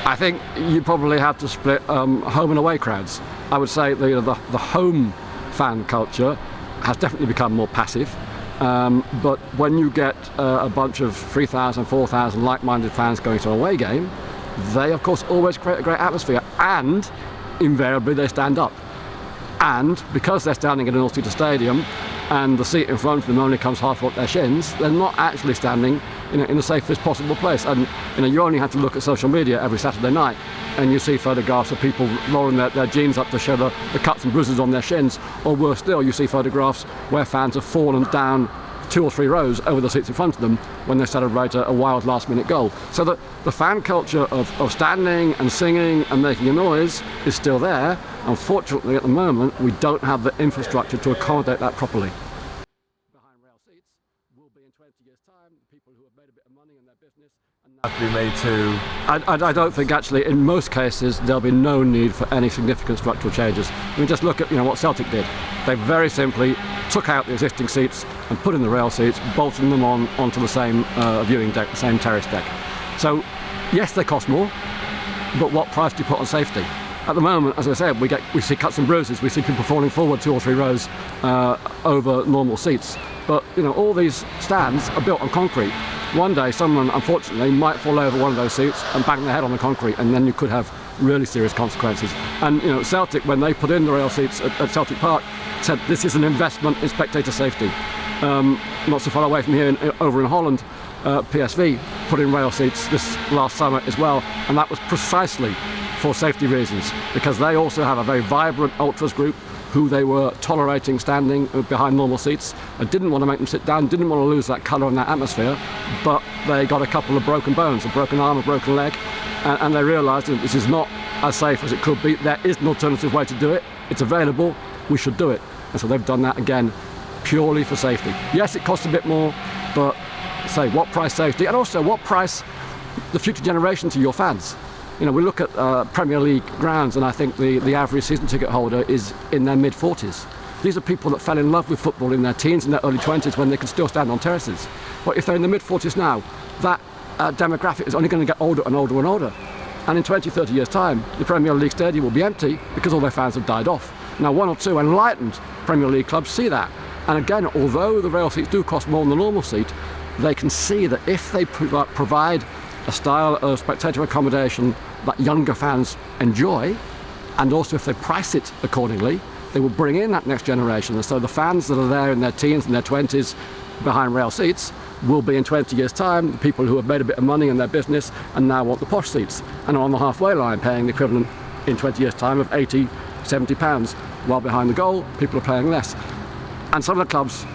I think you probably have to split home and away crowds. I would say the home fan culture has definitely become more passive. But when you get a bunch of 3,000, 4,000 like-minded fans going to an away game, they of course always create a great atmosphere, and invariably they stand up. And because they're standing in an all-seater stadium and the seat in front of them only comes halfway up their shins, they're not actually standing in the safest possible place. And you only have to look at social media every Saturday night and you see photographs of people rolling their jeans up to show the cuts and bruises on their shins, or worse still, you see photographs where fans have fallen down 2 or 3 rows over the seats in front of them when they celebrate a wild last-minute goal. So the fan culture of standing and singing and making a noise is still there. Unfortunately, at the moment, we don't have the infrastructure to accommodate that properly. Behind rail seats will be in 20 years' time people who have made a bit of money in their business and now Have to be made to... I don't think actually, in most cases, there'll be no need for any significant structural changes. I mean, just look at what Celtic did. They very simply took out the existing seats and put in the rail seats, bolting them onto the same viewing deck, the same terrace deck. So, yes, they cost more, but what price do you put on safety? At the moment, as I said, we see cuts and bruises, we see people falling forward 2 or 3 rows over normal seats. But all these stands are built on concrete. One day, someone unfortunately might fall over one of those seats and bang their head on the concrete, and then you could have really serious consequences. And Celtic, when they put in the rail seats at Celtic Park, said this is an investment in spectator safety. Not so far away from here, over in Holland, PSV put in rail seats this last summer as well, and that was precisely for safety reasons, because they also have a very vibrant ultras group who they were tolerating standing behind normal seats and didn't want to make them sit down, didn't want to lose that colour and that atmosphere, but they got a couple of broken bones, a broken arm, a broken leg, and they realised that this is not as safe as it could be. There is an alternative way to do it, it's available, we should do it. And so they've done that again purely for safety. Yes, it costs a bit more, but say what price safety, and also what price the future generation to your fans. We look at Premier League grounds, and I think the average season ticket holder is in their mid-40s. These are people that fell in love with football in their teens and their early 20s when they could still stand on terraces. But if they're in the mid-40s now, that demographic is only going to get older and older and older. And in 20, 30 years' time, the Premier League stadium will be empty because all their fans have died off. Now, 1 or 2 enlightened Premier League clubs see that. And again, although the rail seats do cost more than the normal seat, they can see that if they provide a style of spectator accommodation that younger fans enjoy, and also if they price it accordingly, they will bring in that next generation. And so the fans that are there in their teens and their 20s behind rail seats will be in 20 years' time the people who have made a bit of money in their business and now want the posh seats and are on the halfway line paying the equivalent in 20 years' time of 80, 70 pounds, while behind the goal people are paying less. And some of the clubs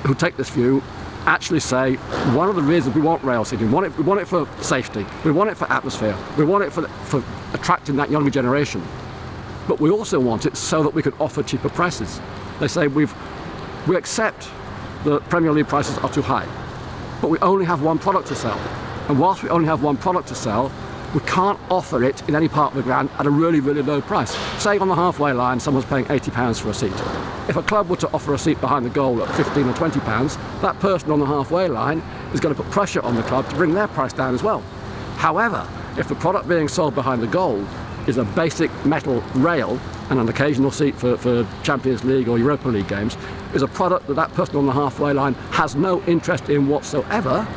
who take this view actually say one of the reasons we want rail seating, we want it for safety, we want it for atmosphere, we want it for attracting that younger generation, but we also want it so that we can offer cheaper prices. They say we accept the Premier League prices are too high, but we only have one product to sell, and whilst we only have one product to sell, we can't offer it in any part of the ground at a really, really low price. Say on the halfway line someone's paying £80 for a seat. If a club were to offer a seat behind the goal at £15 or £20, that person on the halfway line is going to put pressure on the club to bring their price down as well. However, if the product being sold behind the goal is a basic metal rail and an occasional seat for Champions League or Europa League games, is a product that person on the halfway line has no interest in whatsoever,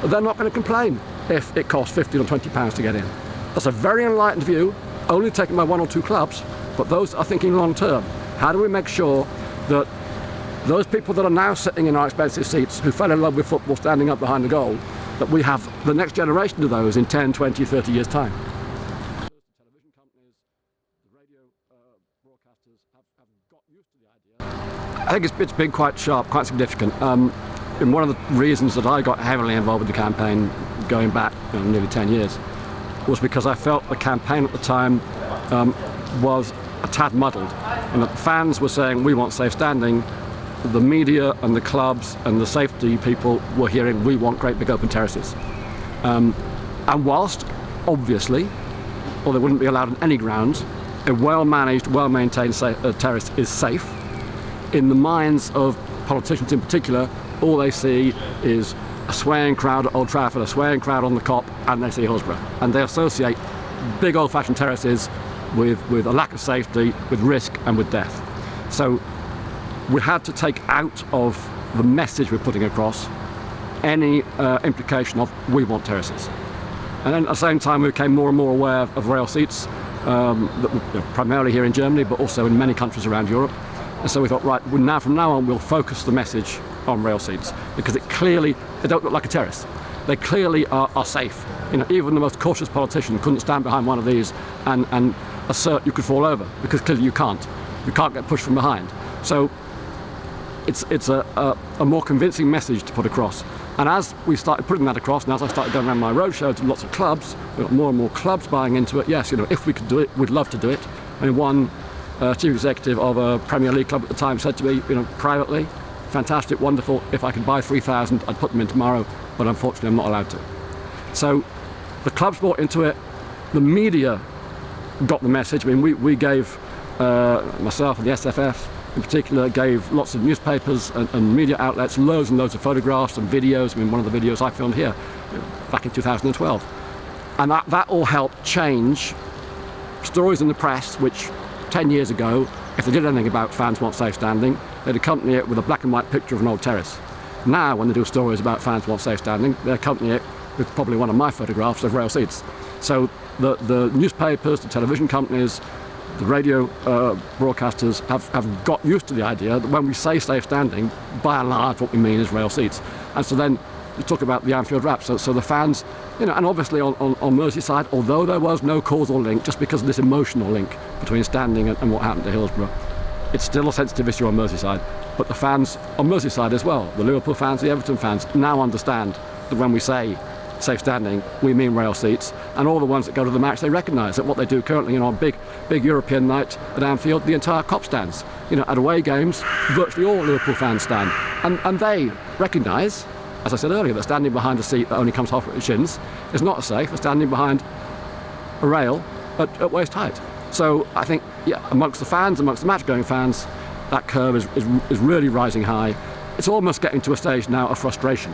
they're not going to complain if it costs £15 or £20 to get in. That's a very enlightened view, only taken by 1 or 2 clubs, but those are thinking long term. How do we make sure that those people that are now sitting in our expensive seats, who fell in love with football standing up behind the goal, that we have the next generation of those in 10, 20, 30 years' time? The television companies, the radio broadcasters have got used to the idea. I think it's been quite sharp, quite significant. And one of the reasons that I got heavily involved with the campaign going back nearly 10 years was because I felt the campaign at the time was a tad muddled, and that the fans were saying we want safe standing, the media and the clubs and the safety people were hearing we want great big open terraces. And whilst obviously, or they wouldn't be allowed on any grounds, a well-managed, well-maintained terrace is safe, in the minds of politicians in particular, all they see is a swaying crowd at Old Trafford, a swaying crowd on the Kop, and they see Hillsborough. And they associate big old-fashioned terraces with a lack of safety, with risk, and with death. So we had to take out of the message we're putting across any implication of we want terraces. And then at the same time we became more and more aware of rail seats, primarily here in Germany, but also in many countries around Europe. And so we thought, right, from now on we'll focus the message on rail seats, because they don't look like a terrace. They clearly are safe. Even the most cautious politician couldn't stand behind one of these and assert you could fall over, because clearly you can't. You can't get pushed from behind. So it's a more convincing message to put across. And as we started putting that across, and as I started going around my roadshow to lots of clubs, we got more and more clubs buying into it. Yes, if we could do it, we'd love to do it. And one chief executive of a Premier League club at the time said to me, privately, fantastic, wonderful, if I could buy 3,000, I'd put them in tomorrow, but unfortunately I'm not allowed to. So the clubs bought into it, the media got the message. We gave, myself and the SFF in particular, gave lots of newspapers and media outlets loads and loads of photographs and videos. One of the videos I filmed here back in 2012. And that all helped change stories in the press, which 10 years ago, if they did anything about fans want safe standing, they'd accompany it with a black and white picture of an old terrace. Now, when they do stories about fans want safe standing, they accompany it with probably one of my photographs of rail seats. So the newspapers, the television companies, the radio broadcasters have got used to the idea that when we say safe standing, by and large what we mean is rail seats. And so then you talk about the Anfield Wrap. So the fans, and obviously on Merseyside, although there was no causal link, just because of this emotional link between standing and what happened to Hillsborough, it's still a sensitive issue on Merseyside. But the fans on Merseyside as well, the Liverpool fans, the Everton fans, now understand that when we say safe standing, we mean rail seats, and all the ones that go to the match, they recognise that what they do currently, on big European night at Anfield, the entire Kop stands. At away games, virtually all Liverpool fans stand, and they recognise, as I said earlier, that standing behind a seat that only comes halfway to the shins is not as safe as standing behind a rail at waist height. So I think, amongst the fans, amongst the match-going fans, that curve is really rising high. It's almost getting to a stage now of frustration.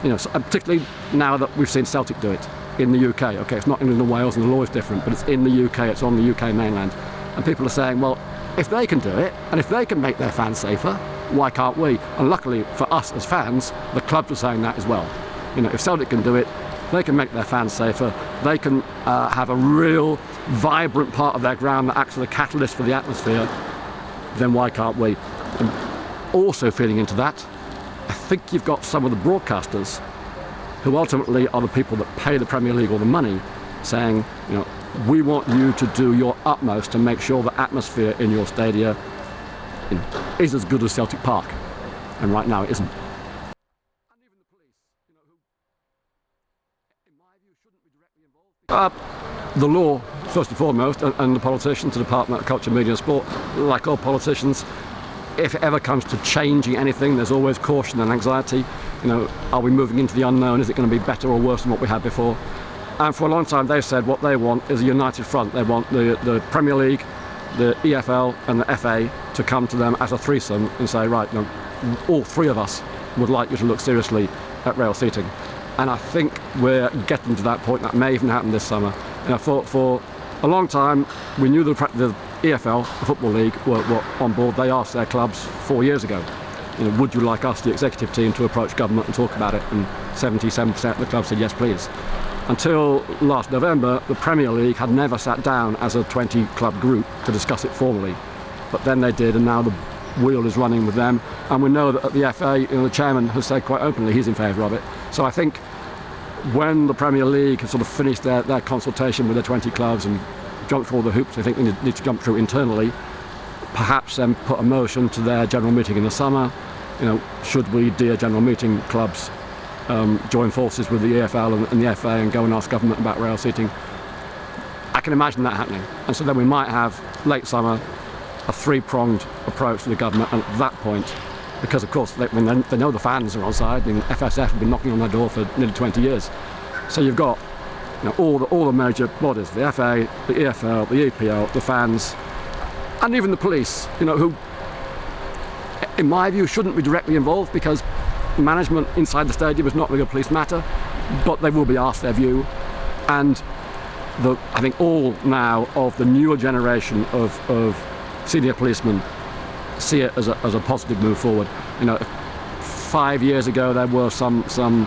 Particularly now that we've seen Celtic do it in the UK. Okay, it's not England and Wales, and the law is different, but it's in the UK, it's on the UK mainland. And people are saying, well, if they can do it, and if they can make their fans safer, why can't we? And luckily for us as fans, the clubs are saying that as well. If Celtic can do it, they can make their fans safer, they can have a real vibrant part of their ground that acts as a catalyst for the atmosphere, then why can't we? And also feeding into that, I think you've got some of the broadcasters who ultimately are the people that pay the Premier League all the money saying, we want you to do your utmost to make sure the atmosphere in your stadia is as good as Celtic Park. And right now it isn't. And even the police, who, in my view, shouldn't be directly involved. The law, first and foremost, and the politicians, the Department of Culture, Media and Sport, like all politicians, if it ever comes to changing anything, there's always caution and anxiety. Are we moving into the unknown? Is it going to be better or worse than what we had before? And for a long time they've said what they want is a united front. They want the Premier League, the EFL and the FA to come to them as a threesome and say, right, all three of us would like you to look seriously at rail seating. And I think we're getting to that point. That may even happen this summer. For a long time we knew the EFL, the Football League, were on board. They asked their clubs 4 years ago, would you like us, the executive team, to approach government and talk about it? And 77% of the clubs said yes, please. Until last November, the Premier League had never sat down as a 20-club group to discuss it formally. But then they did, and now the wheel is running with them. And we know that at the FA, the chairman has said quite openly he's in favour of it. So I think when the Premier League has sort of finished their consultation with the 20 clubs and jumped through all the hoops they think they need to jump through internally, perhaps then put a motion to their general meeting in the summer. Should we, dear general meeting clubs, join forces with the EFL and the FA and go and ask government about rail seating? I can imagine that happening. And so then we might have, late summer, a three-pronged approach to the government. And at that point, because of course they know the fans are on side, FSF have been knocking on their door for nearly 20 years. So you've got all the major bodies, the FA, the EFL, the EPL, the fans, and even the police, who, in my view, shouldn't be directly involved, because management inside the stadium is not really a police matter, but they will be asked their view. And I think all now of the newer generation of senior policemen see it as a positive move forward. 5 years ago there were some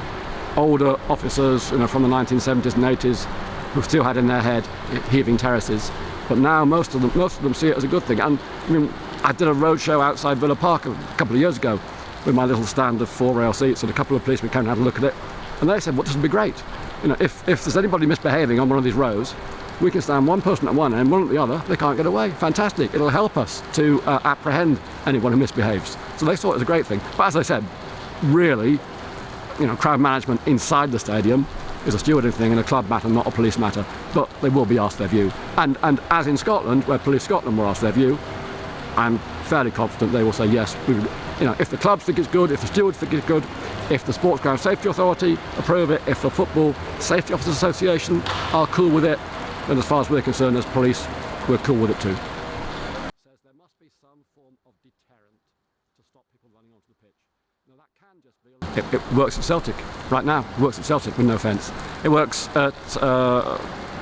older officers, from the 1970s and 80s who still had in their head heaving terraces, but now most of them see it as a good thing. And I did a roadshow outside Villa Park a couple of years ago with my little stand of 4 rail seats, and a couple of policemen came and had a look at it, and they said, well, this would be great. If there's anybody misbehaving on one of these rows, we can stand one person at one end, one at the other, they can't get away. Fantastic. It'll help us to apprehend anyone who misbehaves. So they saw it as a great thing. But as I said, really, crowd management inside the stadium is a stewarding thing and a club matter, not a police matter. But they will be asked their view. And as in Scotland, where Police Scotland were asked their view, I'm fairly confident they will say yes. If the clubs think it's good, if the stewards think it's good, if the Sports Ground Safety Authority approve it, if the Football Safety Officers Association are cool with it, then as far as we're concerned as police, we're cool with it too. Says there must be some form of deterrent to stop people running onto the pitch. Now that can just be it works at Celtic right now. It works at Celtic with no fence. It works at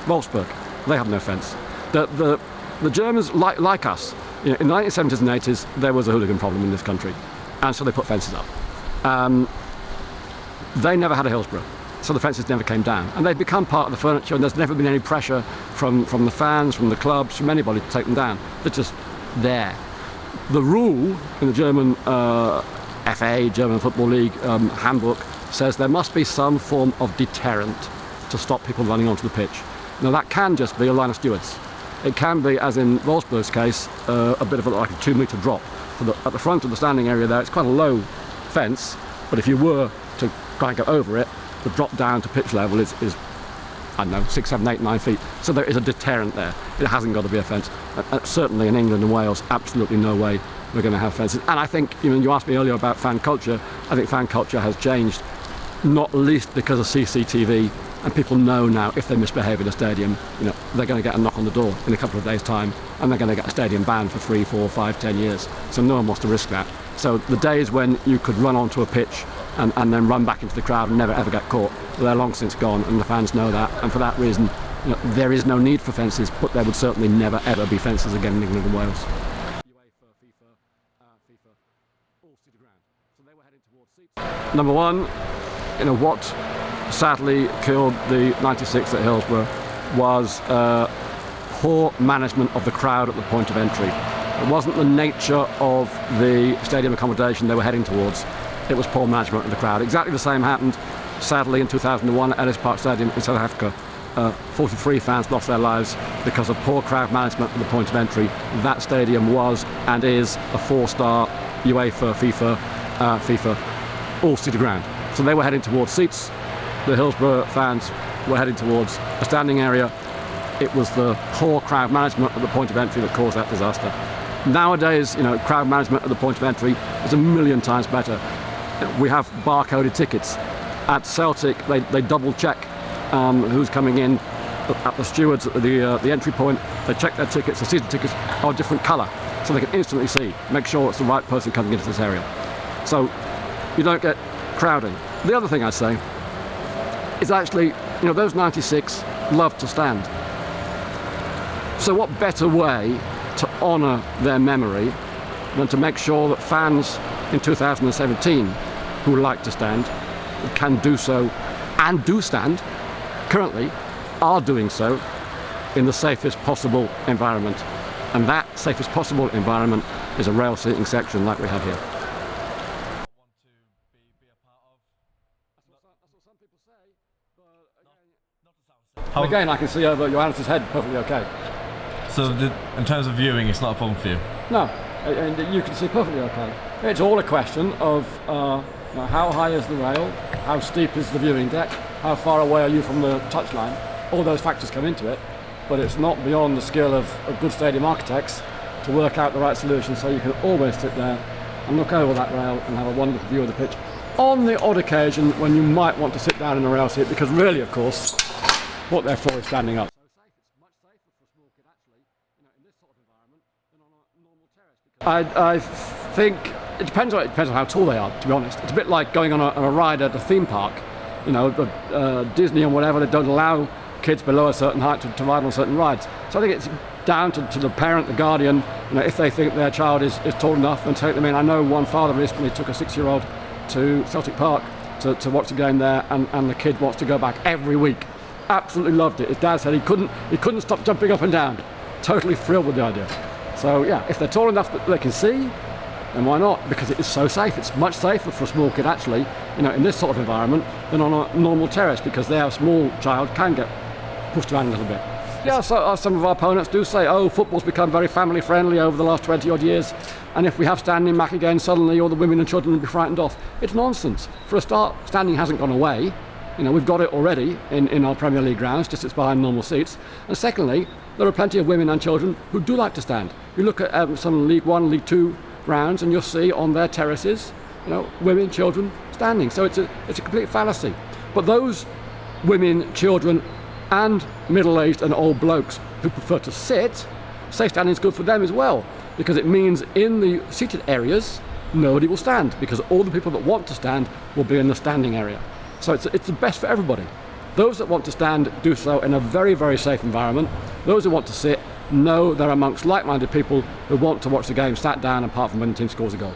Wolfsburg. They have no fence. The Germans, like us, in the 1970s and 80s, there was a hooligan problem in this country, and so they put fences up. They never had a Hillsborough, so the fences never came down, and they've become part of the furniture, and there's never been any pressure from the fans, from the clubs, from anybody to take them down. They're just there. The rule in the German FA, German Football League handbook, says there must be some form of deterrent to stop people running onto the pitch. Now that can just be a line of stewards. It can be, as in Wolfsburg's case, a bit of like a 2-metre drop. At the front of the standing area there, it's quite a low fence, but if you were to try and go over it, the drop down to pitch level is I don't know, 6, 7, 8, 9 feet. So there is a deterrent there. It hasn't got to be a fence. Certainly in England and Wales, absolutely no way we're going to have fences. And I think, you asked me earlier about fan culture. I think fan culture has changed, not least because of CCTV. And people know now if they misbehave in a stadium, they're going to get a knock on the door in a couple of days' time, and they're going to get a stadium ban for 3, 4, 5, 10 years. So no one wants to risk that. So the days when you could run onto a pitch and then run back into the crowd and never ever get caught, they're long since gone, and the fans know that. And for that reason, there is no need for fences, but there would certainly never ever be fences again in England and Wales. UEFA, FIFA, all see the ground. So they were heading towards seats. Number one, what sadly killed the 96 at Hillsborough was poor management of the crowd at the point of entry. It wasn't the nature of the stadium accommodation they were heading towards, it was poor management of the crowd. Exactly the same happened sadly in 2001 at Ellis Park Stadium in South Africa. 43 fans lost their lives because of poor crowd management at the point of entry. That stadium was and is a 4-star UEFA, FIFA, all see the ground. So they were heading towards seats. The Hillsborough fans were heading towards a standing area. It was the poor crowd management at the point of entry that caused that disaster. Nowadays, crowd management at the point of entry is a million times better. We have barcoded tickets. At Celtic, they double check who's coming in at the stewards at the entry point. They check their tickets. The season tickets are a different colour, so they can instantly see, make sure it's the right person coming into this area. So you don't get crowding. The other thing I'd say is actually, those 96 love to stand. So what better way to honour their memory than to make sure that fans in 2017 who like to stand can do so, and do stand currently, are doing so in the safest possible environment. And that safest possible environment is a rail seating section like we have here. Again, I can see over Johannes' head perfectly okay. So in terms of viewing, it's not a problem for you? No, and you can see perfectly okay. It's all a question of how high is the rail, how steep is the viewing deck, how far away are you from the touchline. All those factors come into it, but it's not beyond the skill of good stadium architects to work out the right solution, so you can always sit there and look over that rail and have a wonderful view of the pitch. On the odd occasion when you might want to sit down in a rail seat, because really, of course, what they're for is standing up. So safe, it's much safer for a small kid actually, in this sort of environment than on a normal terrace. I think it depends on how tall they are, to be honest. It's a bit like going on a ride at a theme park. You know, Disney and whatever, they don't allow kids below a certain height to ride on certain rides. So I think it's down to the parent, the guardian, you know, if they think their child is tall enough, then take them in. I know one father recently took a 6-year-old to Celtic Park to watch the game there, and the kid wants to go back every week. Absolutely loved it. His dad said he couldn't stop jumping up and down. Totally thrilled with the idea. So yeah, if they're tall enough that they can see, then why not? Because it is so safe. It's much safer for a small kid, actually, you know, in this sort of environment than on a normal terrace, because their small child can get pushed around a little bit. Yeah, so some of our opponents do say, oh, football's become very family friendly over the last 20 odd years, and if we have standing back again, suddenly all the women and children will be frightened off. It's nonsense. For a start, standing hasn't gone away. You know, we've got it already in our Premier League grounds, just it's behind normal seats. And secondly, there are plenty of women and children who do like to stand. You look at some League 1, League 2 grounds, and you'll see on their terraces, you know, women, children standing. So it's a complete fallacy. But those women, children, and middle-aged and old blokes who prefer to sit, safe standing is good for them as well, because it means in the seated areas, nobody will stand, because all the people that want to stand will be in the standing area. So it's the best for everybody. Those that want to stand do so in a very, very safe environment. Those who want to sit know they're amongst like-minded people who want to watch the game sat down, apart from when the team scores a goal.